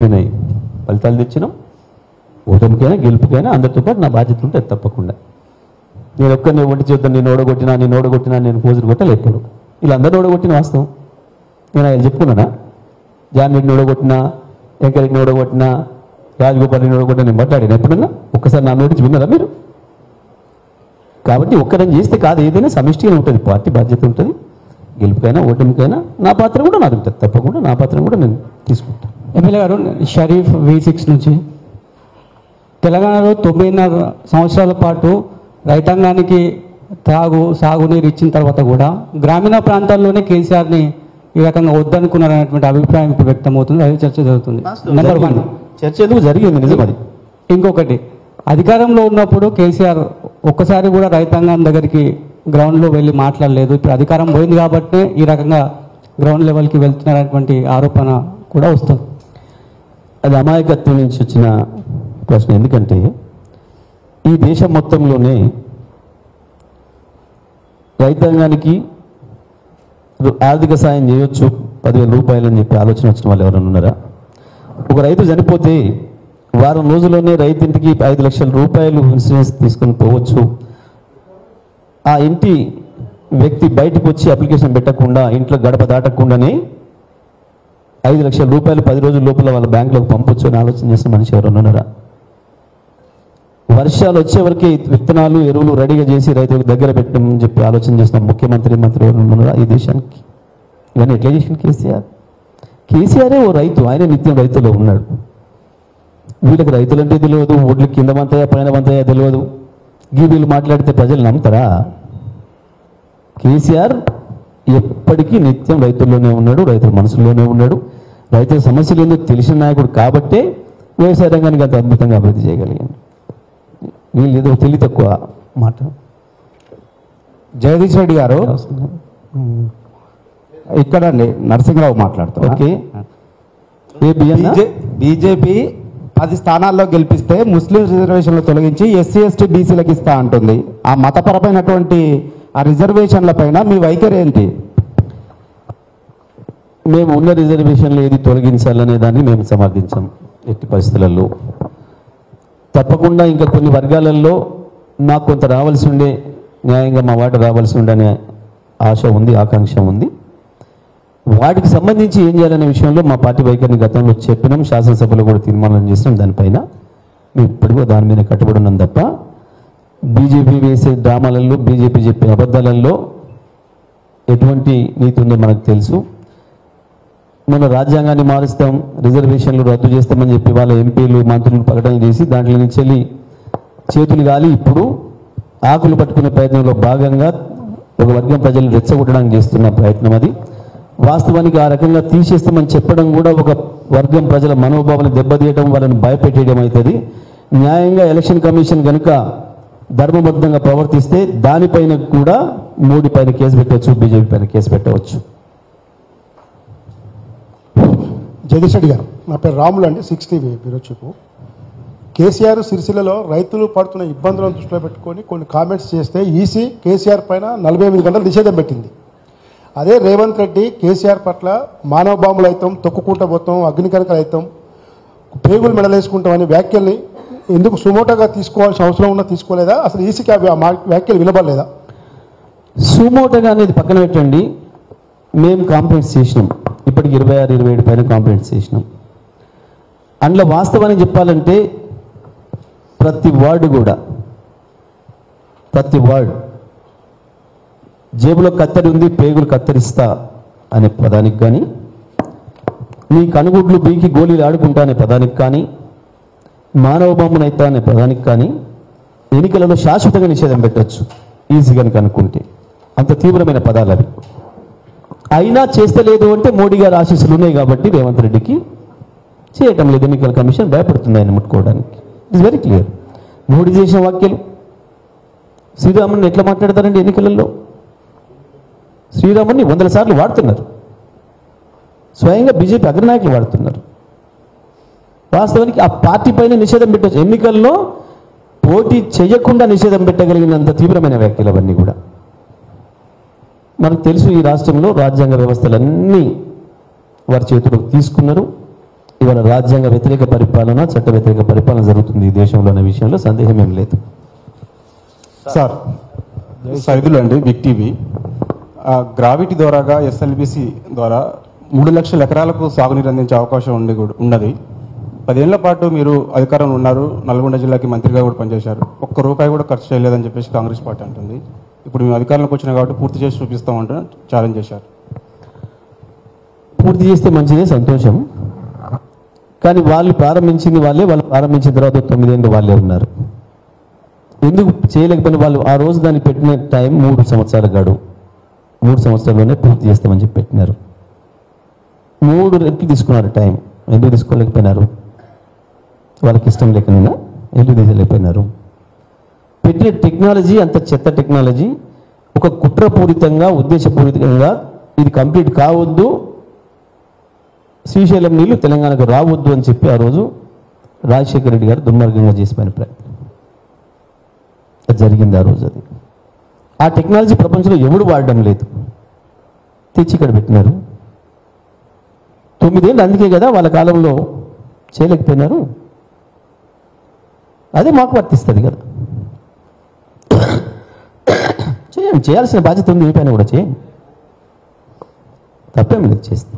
ఫలితాలు తెచ్చినాం. ఓటమికైనా గెలుపుకైనా అందరితో పాటు నా బాధ్యత ఉంటుంది తప్పకుండా. నేను ఒక్కరిని ఒంటి చేద్దాం, నేను ఓడగొట్టినా నేను పోజులు కొట్టలేప్పుడు వీళ్ళందరూ ఓడగొట్టిన వాస్తవం. నేను ఆయన చెప్పుకున్నానా? జాన్ రెడ్డిని ఓడగొట్టినా, వెంకరెడ్డిని ఓడగొట్టినా, రాజగోపాల్ని ఓడగొట్టినా నేను మాట్లాడిన ఎప్పుడన్నా? ఒక్కసారి నా నోటించి విన్నారా మీరు? కాబట్టి ఒక్కరని చేస్తే కాదు, ఏదైనా సమిష్టిగా ఉంటుంది, పార్టీ బాధ్యత ఉంటుంది. గెలుపుకైనా ఓటమికైనా నా పాత్ర కూడా నాకు ఉంటుంది, తప్పకుండా నా పాత్ర కూడా నేను తీసుకుంటాను. ఎమ్మెల్యే గారు, షరీఫ్ V6 నుంచి తెలంగాణలో 9.5 సంవత్సరాల పాటు రైతాంగానికి సాగునీరు ఇచ్చిన తర్వాత కూడా గ్రామీణ ప్రాంతాల్లోనే కేసీఆర్ని ఈ రకంగా వద్దనుకున్నారనేటువంటి అభిప్రాయం ఇప్పుడు వ్యక్తమవుతుంది. అదే చర్చ జరుగుతుంది. నెంబర్ 1 చర్చ ఎందుకు జరిగింది? నిజం అది. ఇంకొకటి, అధికారంలో ఉన్నప్పుడు కేసీఆర్ ఒక్కసారి కూడా రైతాంగం దగ్గరికి గ్రౌండ్లో వెళ్ళి మాట్లాడలేదు. ఇప్పుడు అధికారం పోయింది కాబట్టి ఈ రకంగా గ్రౌండ్ లెవెల్కి వెళ్తున్నారనేటువంటి ఆరోపణ కూడా వస్తుంది. అది అమాయకత్వం నుంచి వచ్చిన ప్రశ్న. ఎందుకంటే ఈ దేశం మొత్తంలోనే రైతాంగానికి ఆర్థిక సాయం చేయొచ్చు 10,000 రూపాయలు అని చెప్పి ఆలోచన వచ్చిన వాళ్ళు ఎవరైనా ఉన్నారా? ఒక రైతు చనిపోతే వారం రోజుల్లోనే రైతింటికి 5 లక్షల రూపాయలు ఇన్సూరెన్స్ తీసుకొని పోవచ్చు. ఆ ఇంటి వ్యక్తి బయటకు వచ్చి అప్లికేషన్ పెట్టకుండా, ఇంట్లో గడప దాటకుండానే 5 లక్షల రూపాయలు 10 రోజుల లోపల వాళ్ళ బ్యాంకులోకి పంపొచ్చు అని ఆలోచన చేసిన మనిషి ఎవరైనా ఉన్నారా? వర్షాలు వచ్చే వరకే విత్తనాలు ఎరువులు రెడీగా చేసి రైతులకు దగ్గర పెట్టమని చెప్పి ఆలోచన చేసిన ముఖ్యమంత్రి ఎవరైనా ఉన్నారా ఈ దేశానికి? ఇవన్నీ ఎట్లా చేసిన కేసీఆరే ఓ రైతు, ఆయన నిత్యం రైతులో ఉన్నాడు. వీళ్ళకి రైతులు అంటే తెలియదు, ఒడ్లు కింద వంతయా పైన వంతయా తెలియదు. వీళ్ళు మాట్లాడితే ప్రజలు నమ్ముతారా? కేసీఆర్ ఎప్పటికీ నిత్యం రైతుల్లోనే ఉన్నాడు, రైతుల మనసులోనే ఉన్నాడు. రైతుల సమస్యలు ఎందుకు తెలిసిన నాయకుడు కాబట్టే వ్యవసాయ రంగానికి అంత అద్భుతంగా అభివృద్ధి చేయగలిగాను. వీళ్ళు ఏదో తెలివి తక్కువ మాట. జగదీష్ రెడ్డి గారు ఇక్కడ నరసింహరావు మాట్లాడుతారు. ఓకే, బీజేపీ 10 స్థానాల్లో గెలిపిస్తే ముస్లిం రిజర్వేషన్లు తొలగించి SC ST BCలకు ఇస్తా అంటుంది. ఆ మతపరమైనటువంటి ఆ రిజర్వేషన్ల పైన మీ వైఖరి ఏంటి? మేము ఉన్న రిజర్వేషన్లు ఏది తొలగించాలనే దాన్ని మేము సమర్థించాం ఎట్టి పరిస్థితులలో. తప్పకుండా ఇంకా కొన్ని వర్గాలలో నాకు కొంత రావాల్సి ఉండే, న్యాయంగా మా వాట రావాల్సి ఉండే అనే ఆశ ఉంది, ఆకాంక్ష ఉంది. వాటికి సంబంధించి ఏం చేయాలనే విషయంలో మా పార్టీ వైఖరిని గతంలో చెప్పినాం, శాసనసభలో కూడా తీర్మానం చేసినాం. దానిపైన మేము ఇప్పటికీ దాని మీద కట్టుబడి ఉన్నాం తప్ప బీజేపీ వేసే డ్రామాలలో, బీజేపీ చెప్పే అబద్ధాలలో ఎటువంటి నీతి ఉందో మనకు తెలుసు. మన రాజ్యాంగాన్ని మారుస్తాం, రిజర్వేషన్లు రద్దు చేస్తామని చెప్పి వాళ్ళ ఎంపీలు మంత్రులు ప్రకటనలు చేసి దాంట్లో నుంచి వెళ్ళి చేతులు గాలి ఇప్పుడు ఆకులు పట్టుకునే ప్రయత్నంలో భాగంగా ఒక వర్గం ప్రజలు రెచ్చగొట్టడానికి చేస్తున్న ప్రయత్నం అది. వాస్తవానికి ఆ రకంగా తీసేస్తామని చెప్పడం కూడా ఒక వర్గం ప్రజల మనోభావాలను దెబ్బతీయడం, వాళ్ళని భయపెట్టేయడం అవుతుంది. న్యాయంగా ఎలక్షన్ కమిషన్ కనుక ధర్మబద్ధంగా ప్రవర్తిస్తే దానిపైన కూడా మోడీ పైన కేసు పెట్టవచ్చు, బీజేపీ పైన కేసు పెట్టవచ్చు. జగదీష్ రెడ్డి గారు, నా పేరు రాములు అండి, 6 TV బ్యూరో చీఫ్. కేసీఆర్ సిరిసిల్లలో రైతులు పడుతున్న ఇబ్బందులను దృష్టిలో పెట్టుకొని కొన్ని కామెంట్స్ చేస్తే ఈసీ కేసీఆర్ పైన 48 గంటలు నిషేధం పెట్టింది. అదే రేవంత్ రెడ్డి కేసీఆర్ పట్ల మానవ బాంబులు అవుతాం, తొక్కుకుంటూ పోతాం, అగ్నికణికలు అవుతాం, పేగులు మెడలేసుకుంటాం అనే వ్యాఖ్యల్ని ఎందుకు సుమోటోగా తీసుకోవాల్సిన అవసరం ఉన్నా తీసుకోలేదా? అసలు ఈసీకి ఆ వ్యాఖ్యలు వినబడలేదా? సుమోటోగా అనేది పక్కన పెట్టండి. మేము కాంప్లైంట్స్ చేసినాం, ఇప్పటికి 26-27 పైన కాంప్లైంట్స్ చేసినాం. అందులో వాస్తవానికి చెప్పాలంటే ప్రతి వర్డ్ జేబులో కత్తెరి ఉంది, పేగులు కత్తెరిస్తా అనే పదానికి కానీ, నీ కనుగుడ్లు బీకి గోళీలు ఆడుకుంటా అనే పదానికి కానీ, మానవ బొమ్మనైతా అనే పదానికి కానీ ఎన్నికలలో శాశ్వతంగా నిషేధం పెట్టవచ్చు ఈజీగా కనుక్కుంటే. అంత తీవ్రమైన పదాలు అవి. అయినా చేస్తలేదు అంటే మోడీ గారి ఆశీస్సులు ఉన్నాయి కాబట్టి రేవంత్ రెడ్డికి చేయటం లేదు. ఎన్నికల కమిషన్ భయపడుతుంది ఆయన ముట్టుకోవడానికి. It's very clear. మోడీ చేసిన వాక్యాలు. శ్రీరాముని ఎట్లా మాట్లాడతారండి ఎన్నికలలో? శ్రీరాముని 100 సార్లు వాడుతున్నారు, స్వయంగా బీజేపీ అగ్రనాయకులు వాడుతున్నారు. వాస్తవానికి ఆ పార్టీ పైన నిషేధం పెట్టవచ్చు. ఎన్నికల్లో పోటీ చేయకుండా నిషేధం పెట్టగలిగినంత తీవ్రమైన వ్యాఖ్యలు అవన్నీ కూడా. మనకు తెలుసు ఈ రాష్ట్రంలో రాజ్యాంగ వ్యవస్థలన్నీ వారి చేతులకు తీసుకున్నారు. ఇవాళ రాజ్యాంగ వ్యతిరేక పరిపాలన, చట్ట వ్యతిరేక పరిపాలన జరుగుతుంది ఈ దేశంలో అనే విషయంలో సందేహం ఏం లేదు. సార్ సైదులు అండి బిగ్ టీవీ. గ్రావిటీ ద్వారాగా ఎస్ఎల్బిసి ద్వారా 3 లక్షల ఎకరాలకు సాగునీరు అందించే అవకాశం ఉన్నది. 10 ఏళ్ల పాటు మీరు అధికారంలో ఉన్నారు, నల్గొండ జిల్లాకి మంత్రిగా కూడా పనిచేశారు. ఒక్క రూపాయి కూడా ఖర్చు చేయలేదని చెప్పేసి కాంగ్రెస్ పార్టీ అంటుంది. ఇప్పుడు మేము అధికారంలోకి వచ్చినా కాబట్టి పూర్తి చేసి చూపిస్తామంటే ఛాలెంజ్ చేశారు. పూర్తి చేస్తే మంచిదే, సంతోషం. కానీ వాళ్ళు ప్రారంభించింది వాళ్ళు ప్రారంభించిన తర్వాత 9 ఏళ్ళు వాళ్ళే ఉన్నారు. ఎందుకు చేయలేకపోయినా వాళ్ళు ఆ రోజు దాన్ని పెట్టిన టైం 3 సంవత్సరాల గడువు. 3 సంవత్సరాల్లోనే పూర్తి చేస్తామని చెప్పి పెట్టినారు. 3 రెట్లు తీసుకున్నారు టైం. ఎందుకు తీసుకోలేకపోయినారు? వాళ్ళకి ఇష్టం లేకుండా ఎందుకు తీసుకోలేకపోయినారు? పెట్టిన టెక్నాలజీ అంత చెత్త టెక్నాలజీ, ఒక కుట్రపూరితంగా ఉద్దేశపూరితంగా ఇది కంప్లీట్ కావద్దు, శ్రీశైలం నీళ్లు తెలంగాణకు రావద్దు అని చెప్పి ఆ రోజు రాజశేఖర రెడ్డి గారు దుర్మార్గంగా చేసిపోయిన ప్రయత్నం జరిగింది ఆ రోజు. అది ఆ టెక్నాలజీ ప్రపంచంలో ఎవడు వాడడం లేదు, తెచ్చి ఇక్కడ పెట్టినారు. 9 ఏళ్ళు అందుకే కదా వాళ్ళ కాలంలో చేయలేకపోయినారు. అదే మాకు వర్తిస్తుంది కదా. చేయండి, చేయాల్సిన బాధ్యత ఉంది, ఏ పైన కూడా చేయండి, తప్పేం లేదు చేస్తే.